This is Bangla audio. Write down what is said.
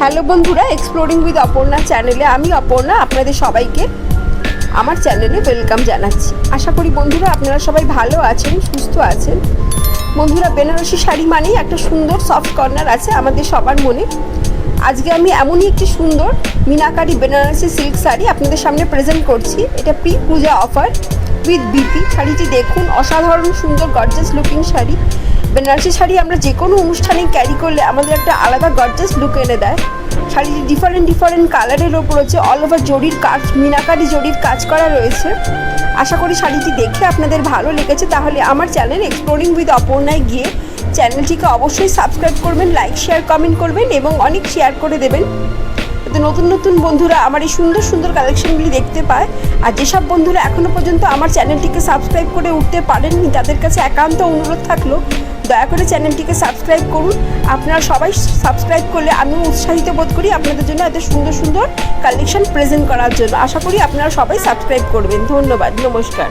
হ্যালো বন্ধুরা, এক্সপ্লোরিং উইথ অপর্ণা চ্যানেলে আমি অপর্ণা আপনাদের সবাইকে আমার চ্যানেলে ওয়েলকাম জানাচ্ছি। আশা করি বন্ধুরা আপনারা সবাই ভালো আছেন, সুস্থ আছেন। বন্ধুরা, বেনারসি শাড়ি মানেই একটা সুন্দর সফট কর্নার আছে আমাদের সবার মনে। আজকে আমি এমনই একটি সুন্দর মিনাকারি বেনারসি সিল্ক শাড়ি আপনাদের সামনে প্রেজেন্ট করছি। এটা pre Puja offer with BP. শাড়িটি দেখুন, অসাধারণ সুন্দর গর্জাস লুকিং শাড়ি। বেনারসি শাড়ি আমরা যে কোনো অনুষ্ঠানে ক্যারি করলে আমাদের একটা আলাদা গর্জাস লুক এনে দেয়। শাড়িটি ডিফারেন্ট কালারের ওপর হচ্ছে অল ওভার জরির কাজ, মিনাকারি জরির কাজ করা রয়েছে। আশা করি শাড়িটি দেখে আপনাদের ভালো লেগেছে। তাহলে আমার চ্যানেল এক্সপ্লোরিং উইথ অপর্ণায় গিয়ে চ্যানেলটিকে অবশ্যই সাবস্ক্রাইব করবেন, লাইক শেয়ার কমেন্ট করবেন এবং অনেক শেয়ার করে দেবেন, যাতে নতুন নতুন বন্ধুরা আমার এই সুন্দর সুন্দর কালেকশনগুলি দেখতে পায়। আর যেসব বন্ধুরা এখনও পর্যন্ত আমার চ্যানেলটিকে সাবস্ক্রাইব করে উঠতে পারেননি, তাদের কাছে একান্ত অনুরোধ থাকলো দয়া করে চ্যানেলটিকে সাবস্ক্রাইব করুন। আপনারা সবাই সাবস্ক্রাইব করলে আমিও উৎসাহিত বোধ করি আপনাদের জন্য এত সুন্দর সুন্দর কালেকশন প্রেজেন্ট করার জন্য। আশা করি আপনারা সবাই সাবস্ক্রাইব করবেন। ধন্যবাদ, নমস্কার।